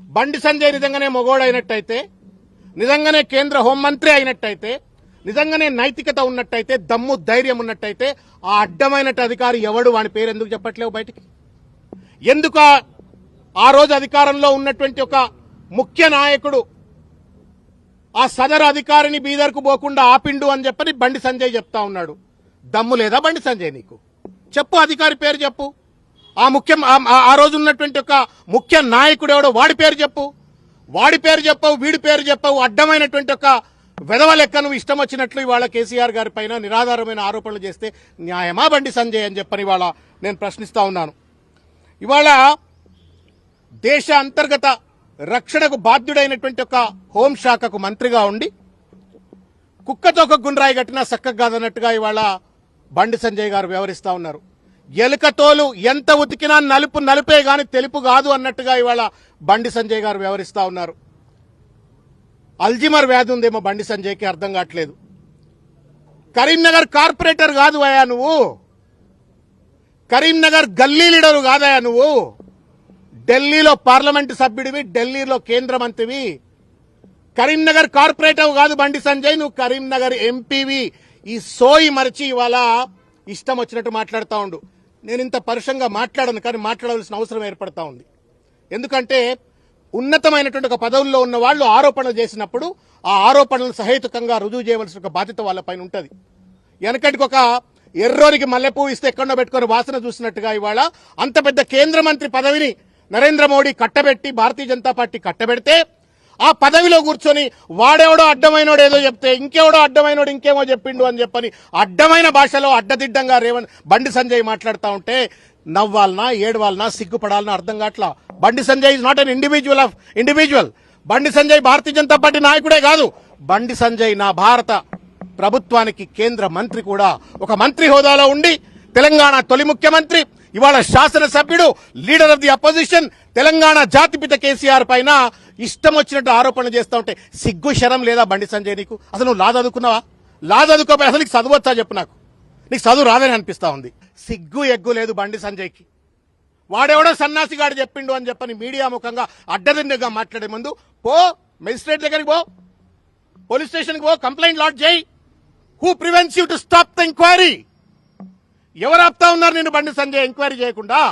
బండి సంజయ్ నిజంగానే మొగోడైనట్టయితే, నిజంగానే కేంద్ర హోంమంత్రి అయినట్టయితే, నిజంగానే నైతికత ఉన్నట్టయితే, దమ్ము ధైర్యం ఉన్నట్టయితే ఆ అడ్డమైన అధికారి ఎవడు, వాని పేరు ఎందుకు చెప్పట్లేవు బయటికి? ఎందుకు ఆ రోజు అధికారంలో ఉన్నటువంటి ఒక ముఖ్య నాయకుడు ఆ సదరు అధికారిని బీదర్కు పోకుండా ఆపిండు అని చెప్పని బండి సంజయ్ చెప్తా ఉన్నాడు. దమ్ము లేదా బండి సంజయ్ నీకు? చెప్పు, అధికారి పేరు చెప్పు. ఆ రోజు ఉన్నటువంటి ఒక ముఖ్య నాయకుడు ఎవడో వాడి పేరు చెప్పు. వాడి పేరు చెప్పవు, వీడి పేరు చెప్పవు. అడ్డమైనటువంటి ఒక వెధవ లెక్క నువ్వు ఇష్టం వచ్చినట్లు ఇవాళ కేసీఆర్ గారి పైన నిరాధారమైన ఆరోపణలు చేస్తే న్యాయమా బండి సంజయ్ అని చెప్పని ఇవాళ నేను ప్రశ్నిస్తా ఉన్నాను. ఇవాళ దేశ అంతర్గత రక్షణకు బాధ్యుడైనటువంటి ఒక హోంశాఖకు మంత్రిగా ఉండి కుక్కతో ఒక గుండ్రాయి కట్టినా చక్కగా కాదన్నట్టుగా ఇవాళ బండి సంజయ్ గారు వ్యవహరిస్తా ఉన్నారు. ఎలుకతోలు ఎంత ఉతికినా నలుపు నలుపే గాని తెలుపు కాదు అన్నట్టుగా ఇవాళ బండి సంజయ్ గారు వ్యవహరిస్తా ఉన్నారు. అల్జిమర్ వ్యాధి ఉందేమో బండి సంజయ్కి, అర్థం కావట్లేదు. కరీంనగర్ కార్పొరేటర్ కాదు అయ్యా నువ్వు, కరీంనగర్ గల్లీ లీడరు కాదయా నువ్వు. ఢిల్లీలో పార్లమెంటు సభ్యుడివి, ఢిల్లీలో కేంద్ర మంత్రివి. కరీంనగర్ కార్పొరేటర్ కాదు బండి సంజయ్, నువ్వు కరీంనగర్ ఎంపీవి. ఈ సోయి మరిచి ఇవాళ ఇష్టం వచ్చినట్టు మాట్లాడుతూ ఉండు. నేను ఇంత పరుషంగా మాట్లాడను, కానీ మాట్లాడవలసిన అవసరం ఏర్పడతా ఉంది. ఎందుకంటే ఉన్నతమైనటువంటి ఒక పదవుల్లో ఉన్న వాళ్ళు ఆరోపణలు చేసినప్పుడు ఆ ఆరోపణలను సహేతుకంగా రుజువు చేయవలసిన ఒక బాధ్యత వాళ్ళపైన ఉంటుంది. వెనకటికి ఒక ఎర్రోనికి మల్లెపువ్వు ఇస్తే ఎక్కడో పెట్టుకుని వాసన చూసినట్టుగా ఇవాళ అంత పెద్ద కేంద్ర మంత్రి పదవిని నరేంద్ర మోడీ కట్టబెట్టి, భారతీయ జనతా పార్టీ కట్టబెడితే ఆ పదవిలో కూర్చొని వాడెవడో అడ్డమైనోడు ఏదో చెప్తే ఇంకెవడో అడ్డమైనోడు ఇంకేమో చెప్పిండు అని చెప్పని అడ్డమైన భాషలో అడ్డదిడ్డంగా బండి సంజయ్ మాట్లాడుతూ ఉంటే నవ్వాలనా ఏడవాలనా సిగ్గుపడాలనా అర్థం కావట్లా. Bandi Sanjay is not an individual. Bandi Sanjay Bharatiya Janata party నాయకుడే కాదు, బండి సంజయ్ నా భారత ప్రభుత్వానికి కేంద్ర మంత్రి కూడా. ఒక మంత్రి హోదాలో ఉండి తెలంగాణ తొలి ముఖ్యమంత్రి, ఇవాళ శాసనసభ్యుడు, leader of the opposition, Telangana జాతిపిత కేసీఆర్ పైన ఇష్టం వచ్చినట్టు ఆరోపణలు చేస్తూ ఉంటే సిగ్గు శరం లేదా బండి సంజయ్ నీకు? అసలు నువ్వు లా చదువుకున్నావా? లా చదువుకోపోయి అసలు నీకు చదువచ్చా చెప్పు నాకు. నీకు చదువు రాదని అనిపిస్తా ఉంది. సిగ్గు ఎగ్గు లేదు బండి సంజయ్కి. వాడెవడో సన్నాసిగాడు చెప్పిండు అని చెప్పని మీడియా ముఖంగా అడ్డదిండగా మాట్లాడే ముందు పో, మెజిస్ట్రేట్ దగ్గరికి పో, పోలీస్ స్టేషన్కి పో, కంప్లైంట్ లాడ్జ్ చేయి. Who prevents you to stop the enquiry? ఎవరు ఆపుతా ఉన్నారు నేను బండి సంజయ్ ఎంక్వైరీ చేయకుండా?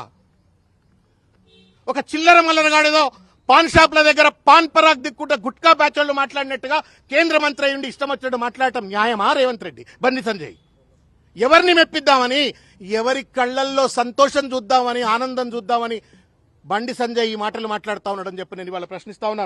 ఒక చిల్లర మల్లరగాడేదో పాన్ షాప్ల దగ్గర పాన్ పరాగ్ దిక్కుంటే గుట్కా బ్యాచ్ వాళ్ళు మాట్లాడినట్టుగా కేంద్ర మంత్రి అయ్యుండి ఇష్టం వచ్చినట్టు మాట్లాడటం న్యాయమా రేవంత్ రెడ్డి? బండి సంజయ్ ఎవరిని మెప్పిద్దామని, ఎవరి కళ్లల్లో సంతోషం చూద్దామని, ఆనందం చూద్దామని బండి సంజయ్ ఈ మాటలు మాట్లాడుతూ ఉన్నాడని చెప్పి నేను ఇవాళ ప్రశ్నిస్తా ఉన్నాను.